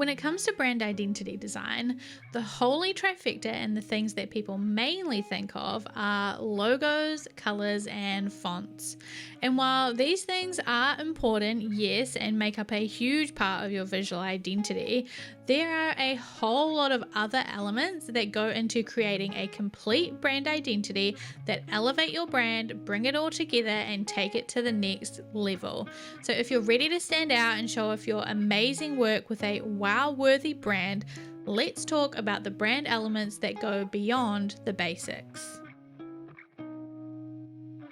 When it comes to brand identity design, the holy trifecta and the things that people mainly think of are logos, colors, and fonts. And while these things are important, yes, and make up a huge part of your visual identity, there are a whole lot of other elements that go into creating a complete brand identity that elevate your brand, bring it all together, and take it to the next level. So if you're ready to stand out and show off your amazing work with a wow-worthy brand, let's talk about the brand elements that go beyond the basics.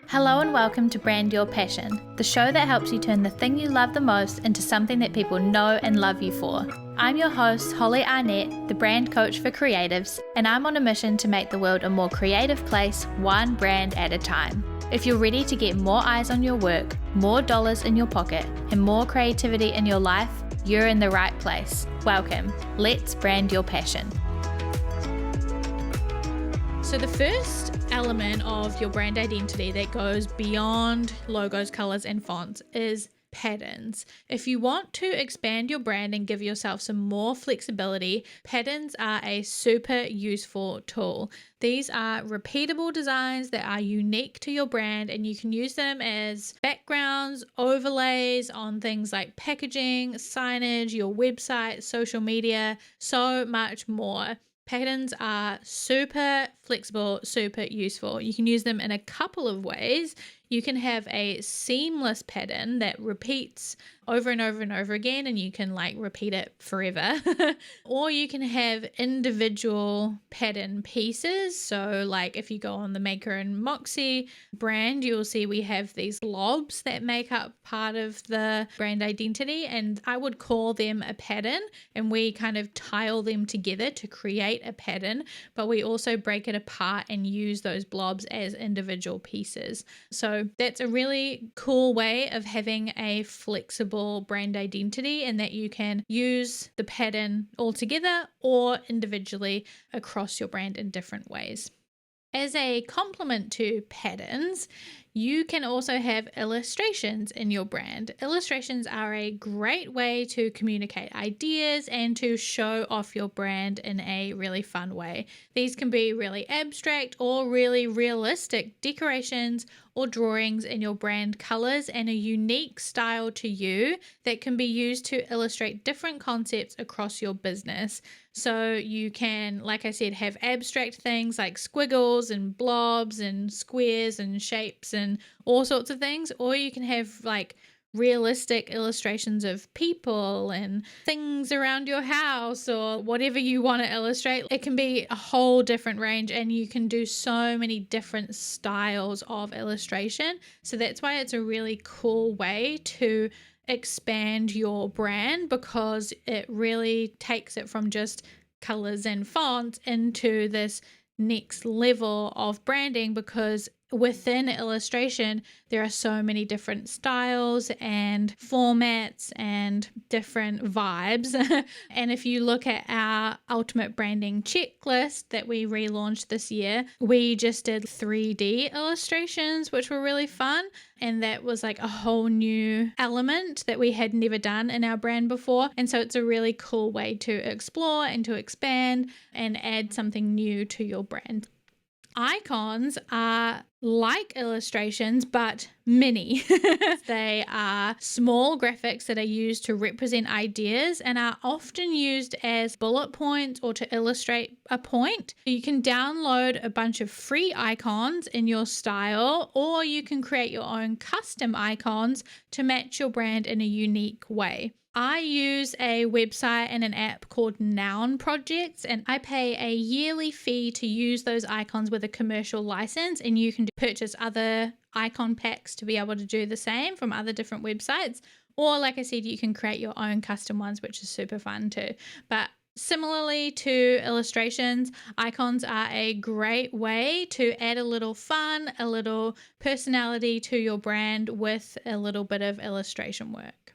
Hello and welcome to Brand Your Passion, the show that helps you turn the thing you love the most into something that people know and love you for. I'm your host, Holly Arnett, the brand coach for creatives, and I'm on a mission to make the world a more creative place, one brand at a time. If you're ready to get more eyes on your work, more dollars in your pocket, and more creativity in your life, you're in the right place. Welcome. Let's brand your passion. So the first element of your brand identity that goes beyond logos, colors, and fonts is patterns. If you want to expand your brand and give yourself some more flexibility, patterns are a super useful tool. These are repeatable designs that are unique to your brand, and you can use them as backgrounds, overlays on things like packaging, signage, your website, social media, so much more. Patterns are super flexible, super useful. You can use them in a couple of ways. You can have a seamless pattern that repeats over and over and over again, and you can repeat it forever. Or you can have individual pattern pieces. So if you go on the Maker and Moxie brand, you'll see we have these blobs that make up part of the brand identity, and I would call them a pattern, and we kind of tile them together to create a pattern, but we also break it apart and use those blobs as individual pieces. So that's a really cool way of having a flexible brand identity, and that you can use the pattern all together or individually across your brand in different ways. As a complement to patterns, you can also have illustrations in your brand. Illustrations are a great way to communicate ideas and to show off your brand in a really fun way. These can be really abstract or really realistic decorations or drawings in your brand colors and a unique style to you that can be used to illustrate different concepts across your business. So you can, like I said, have abstract things like squiggles and blobs and squares and shapes and all sorts of things, or you can have realistic illustrations of people and things around your house or whatever you want to illustrate. It can be a whole different range, and you can do so many different styles of illustration. So that's why it's a really cool way to expand your brand, because it really takes it from just colors and fonts into this next level of branding, because within illustration there are so many different styles and formats and different vibes. And if you look at our ultimate branding checklist that we relaunched this year, we just did 3D illustrations, which were really fun, and that was a whole new element that we had never done in our brand before. And so it's a really cool way to explore and to expand and add something new to your brand. Icons are like illustrations, but mini. They are small graphics that are used to represent ideas and are often used as bullet points or to illustrate a point. You can download a bunch of free icons in your style, or you can create your own custom icons to match your brand in a unique way. I use a website and an app called Noun Projects, and I pay a yearly fee to use those icons with a commercial license, and you can purchase other icon packs to be able to do the same from other different websites. Or like I said, you can create your own custom ones, which is super fun too. But similarly to illustrations, icons are a great way to add a little fun, a little personality to your brand with a little bit of illustration work.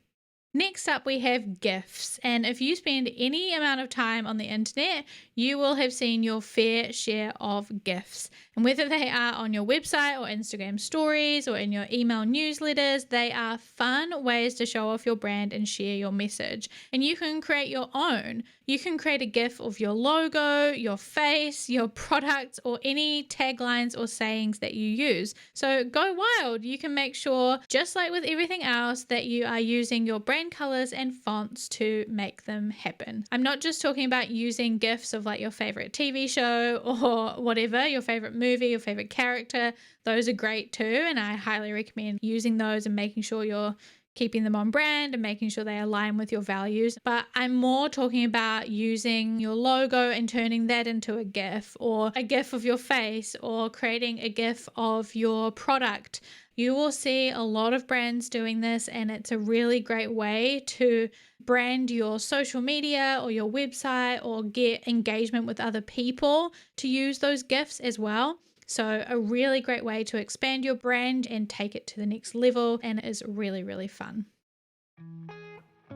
Next up, we have GIFs. And if you spend any amount of time on the internet, you will have seen your fair share of GIFs. And whether they are on your website or Instagram stories or in your email newsletters, they are fun ways to show off your brand and share your message. And you can create your own. You can create a GIF of your logo, your face, your products, or any taglines or sayings that you use. So go wild. You can make sure, just like with everything else, that you are using your brand colors and fonts to make them happen. I'm not just talking about using GIFs of like your favorite TV show or whatever, your favorite movie, your favorite character. Those are great too, and I highly recommend using those and making sure you're keeping them on brand and making sure they align with your values. But I'm more talking about using your logo and turning that into a GIF, or a GIF of your face, or creating a GIF of your product. You will see a lot of brands doing this, and it's a really great way to brand your social media or your website or get engagement with other people to use those GIFs as well. So a really great way to expand your brand and take it to the next level, and it is really, really fun.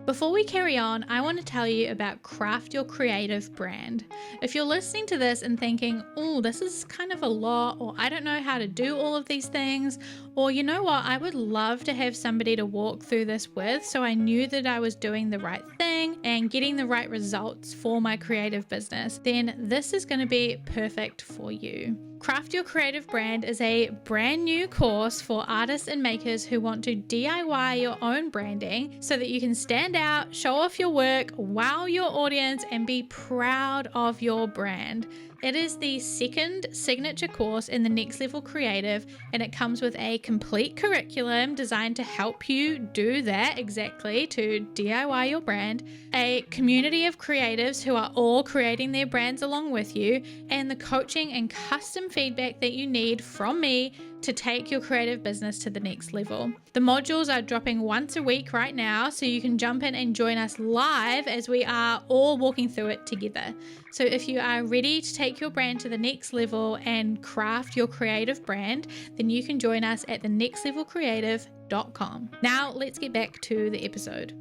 Before we carry on, I want to tell you about Craft Your Creative Brand. If you're listening to this and thinking, oh, this is kind of a lot, or I don't know how to do all of these things, or you know what, I would love to have somebody to walk through this with so I knew that I was doing the right thing and getting the right results for my creative business, then this is going to be perfect for you. Craft Your Creative Brand is a brand new course for artists and makers who want to DIY your own branding so that you can stand out, show off your work, wow your audience, and be proud of your brand. It is the second signature course in the Next Level Creative, and it comes with a complete curriculum designed to help you do that exactly, to DIY your brand, a community of creatives who are all creating their brands along with you, and the coaching and custom feedback that you need from me to take your creative business to the next level. The modules are dropping once a week right now, so you can jump in and join us live as we are all walking through it together. So if you are ready to take your brand to the next level and craft your creative brand, then you can join us at thenextlevelcreative.com. Now let's get back to the episode.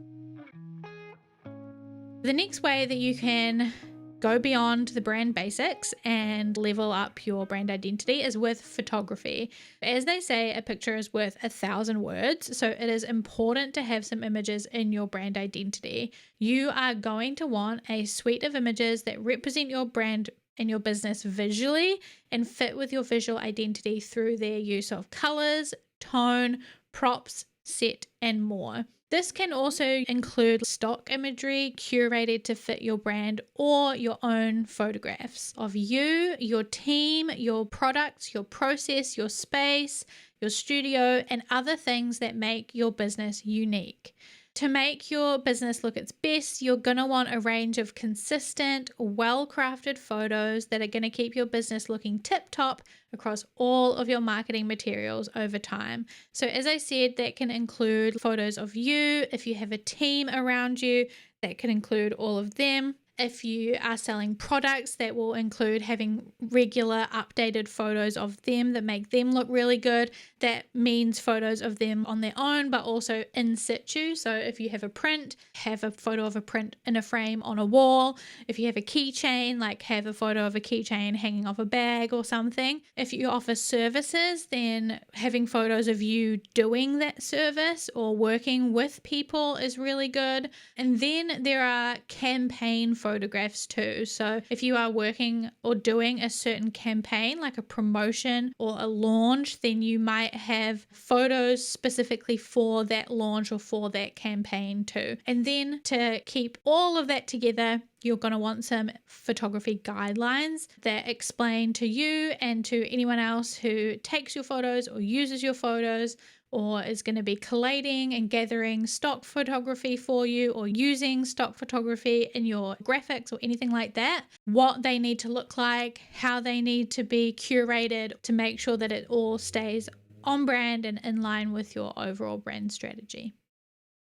The next way that you can go beyond the brand basics and level up your brand identity is with photography. As they say, a picture is worth 1,000 words, so it is important to have some images in your brand identity. You are going to want a suite of images that represent your brand and your business visually and fit with your visual identity through their use of colors, tone, props, set, and more. This can also include stock imagery curated to fit your brand or your own photographs of you, your team, your products, your process, your space, your studio, and other things that make your business unique. To make your business look its best, you're going to want a range of consistent, well-crafted photos that are going to keep your business looking tip-top across all of your marketing materials over time. So as I said, that can include photos of you. If you have a team around you, that can include all of them. If you are selling products, that will include having regular updated photos of them that make them look really good. That means photos of them on their own, but also in situ. So if you have a print, have a photo of a print in a frame on a wall. If you have a keychain, like have a photo of a keychain hanging off a bag or something. If you offer services, then having photos of you doing that service or working with people is really good. And then there are campaign photographs too. So if you are working or doing a certain campaign, like a promotion or a launch, then you might have photos specifically for that launch or for that campaign too. And then to keep all of that together, you're going to want some photography guidelines that explain to you and to anyone else who takes your photos or uses your photos or is going to be collating and gathering stock photography for you or using stock photography in your graphics or anything like that, what they need to look like, how they need to be curated to make sure that it all stays on brand and in line with your overall brand strategy.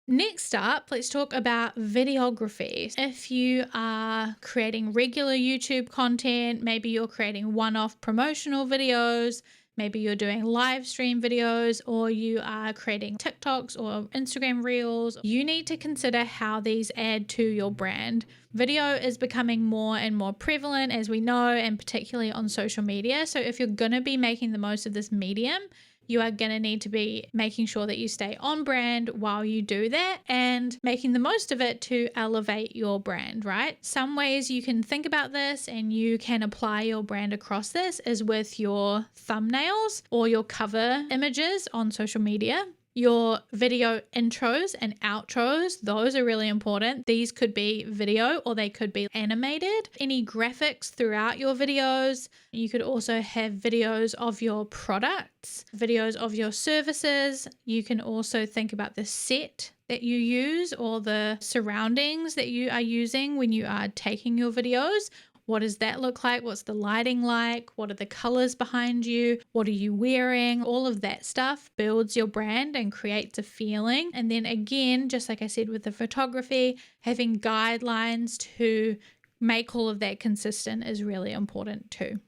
Next up, let's talk about videography. If you are creating regular YouTube content, maybe you're creating one-off promotional videos, maybe you're doing live stream videos, or you are creating TikToks or Instagram reels, you need to consider how these add to your brand. Video is becoming more and more prevalent, as we know, and particularly on social media. So if you're going to be making the most of this medium, you are going to need to be making sure that you stay on brand while you do that and making the most of it to elevate your brand, right? Some ways you can think about this and you can apply your brand across this is with your thumbnails or your cover images on social media. Your video intros and outros, those are really important. These could be video or they could be animated. Any graphics throughout your videos. You could also have videos of your products, videos of your services. You can also think about the set that you use or the surroundings that you are using when you are taking your videos. What does that look like? What's the lighting like? What are the colors behind you? What are you wearing? All of that stuff builds your brand and creates a feeling. And then again, just like I said with the photography, having guidelines to make all of that consistent is really important too.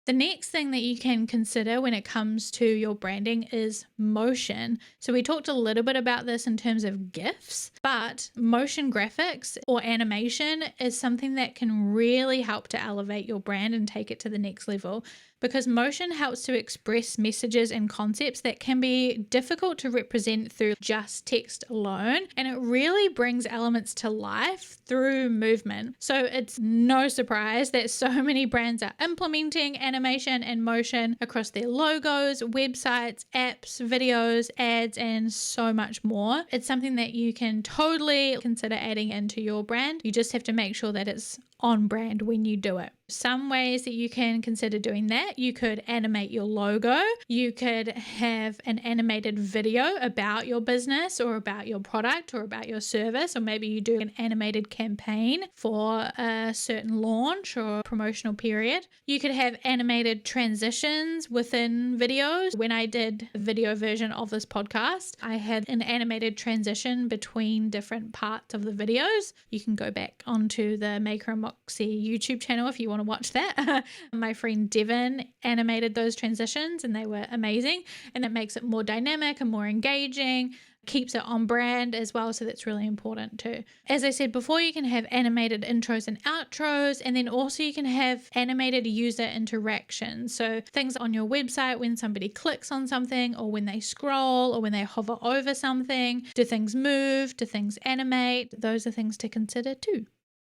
The next thing that you can consider when it comes to your branding is motion. So we talked a little bit about this in terms of GIFs, but motion graphics or animation is something that can really help to elevate your brand and take it to the next level, because motion helps to express messages and concepts that can be difficult to represent through just text alone. And it really brings elements to life through movement. So it's no surprise that so many brands are implementing animation and motion across their logos, websites, apps, videos, ads, and so much more. It's something that you can totally consider adding into your brand. You just have to make sure that it's on brand when you do it. Some ways that you can consider doing that: you could animate your logo, you could have an animated video about your business or about your product or about your service, or maybe you do an animated campaign for a certain launch or promotional period. You could have animated transitions within videos. When I did a video version of this podcast, I had an animated transition between different parts of the videos. You can go back onto the Maker and Moxie YouTube channel if you want to watch that. My friend Devin animated those transitions and they were amazing, and it makes it more dynamic and more engaging, keeps it on brand as well, so that's really important too. As I said before, you can have animated intros and outros, and then also you can have animated user interactions. So things on your website, when somebody clicks on something or when they scroll or when they hover over something, do things move? Do things animate? Those are things to consider too.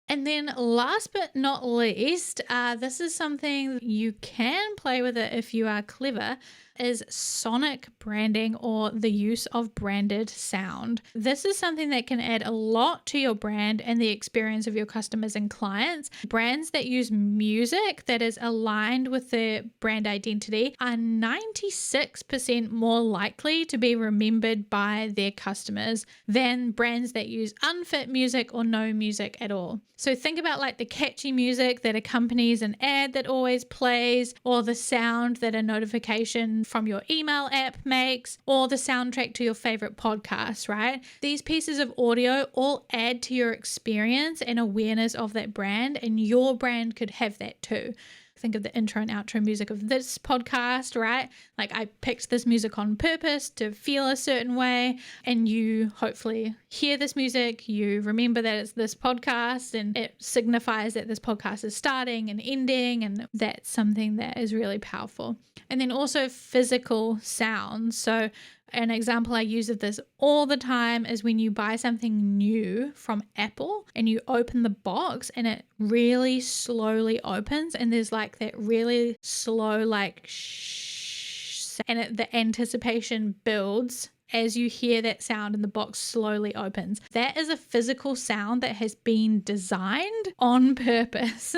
And then last but not least, this is something you can play with it if you are clever, is sonic branding or the use of branded sound. This is something that can add a lot to your brand and the experience of your customers and clients. Brands that use music that is aligned with their brand identity are 96% more likely to be remembered by their customers than brands that use unfit music or no music at all. So think about like the catchy music that accompanies an ad that always plays, or the sound that a notification from your email app makes, or the soundtrack to your favorite podcast, right? These pieces of audio all add to your experience and awareness of that brand, and your brand could have that too. Think of the intro and outro music of this podcast, right? Like I picked this music on purpose to feel a certain way, and you hopefully hear this music, you remember that it's this podcast, and it signifies that this podcast is starting and ending, and that's something that is really powerful. And then also physical sounds. So an example I use of this all the time is when you buy something new from Apple and you open the box and it really slowly opens, and there's like that really slow like shh, and the anticipation builds as you hear that sound and the box slowly opens. That is a physical sound that has been designed on purpose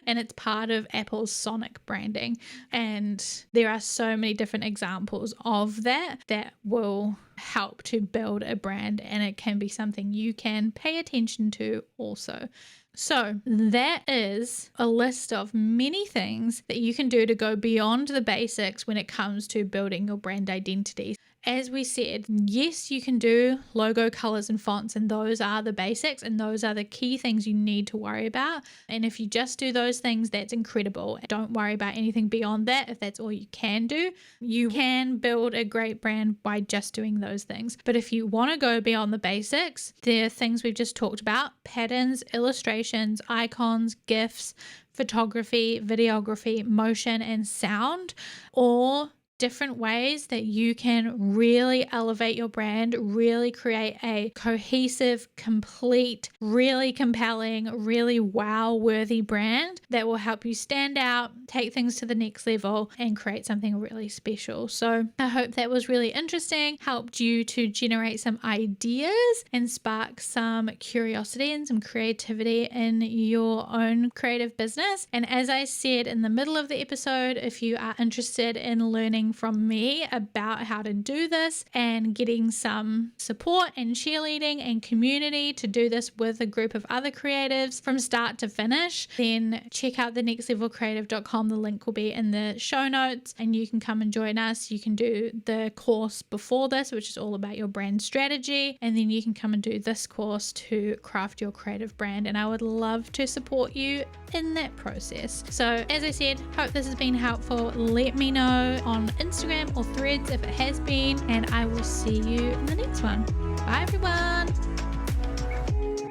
and it's part of Apple's sonic branding. And there are so many different examples of that will help to build a brand, and it can be something you can pay attention to also. So that is a list of many things that you can do to go beyond the basics when it comes to building your brand identity. as we said, yes, you can do logo, colors, and fonts, and those are the basics, and those are the key things you need to worry about. And if you just do those things, that's incredible. Don't worry about anything beyond that. If that's all you can do, you can build a great brand by just doing those things. But if you want to go beyond the basics, there are things we've just talked about: patterns, illustrations, icons, GIFs, photography, videography, motion, and sound, or different ways that you can really elevate your brand, really create a cohesive, complete, really compelling, really wow-worthy brand that will help you stand out, take things to the next level, and create something really special. So I hope that was really interesting, helped you to generate some ideas and spark some curiosity and some creativity in your own creative business. And as I said in the middle of the episode, if you are interested in learning from me about how to do this and getting some support and cheerleading and community to do this with a group of other creatives from start to finish, then check out thenextlevelcreative.com. The link will be in the show notes and you can come and join us. You can do the course before this, which is all about your brand strategy, and then you can come and do this course to craft your creative brand, and I would love to support you in that process. So as I said, hope this has been helpful. Let me know on Instagram or Threads if it has been, and I will see you in the next one. Bye everyone.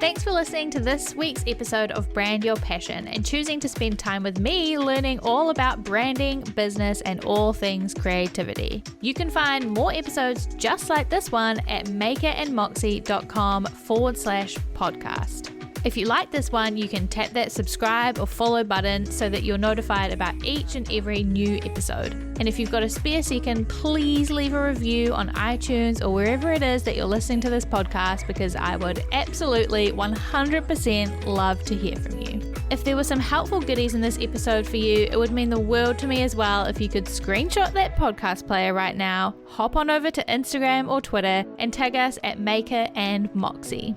Thanks for listening to this week's episode of Brand Your Passion and choosing to spend time with me learning all about branding, business, and all things creativity. You can find more episodes just like this one at makerandmoxie.com/podcast. If you like this one, you can tap that subscribe or follow button so that you're notified about each and every new episode. And if you've got a spare second, please leave a review on iTunes or wherever it is that you're listening to this podcast, because I would absolutely 100% love to hear from you. If there were some helpful goodies in this episode for you, it would mean the world to me as well if you could screenshot that podcast player right now, hop on over to Instagram or Twitter and tag us at Maker and Moxie.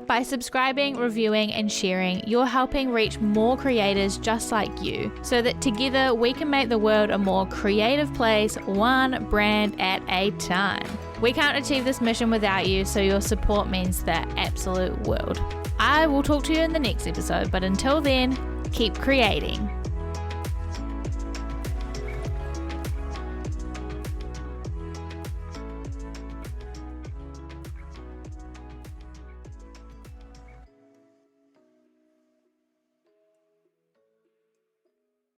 By subscribing, reviewing, and sharing, you're helping reach more creators just like you, so that together we can make the world a more creative place, one brand at a time. We can't achieve this mission without you, so your support means the absolute world. I will talk to you in the next episode, but until then, keep creating.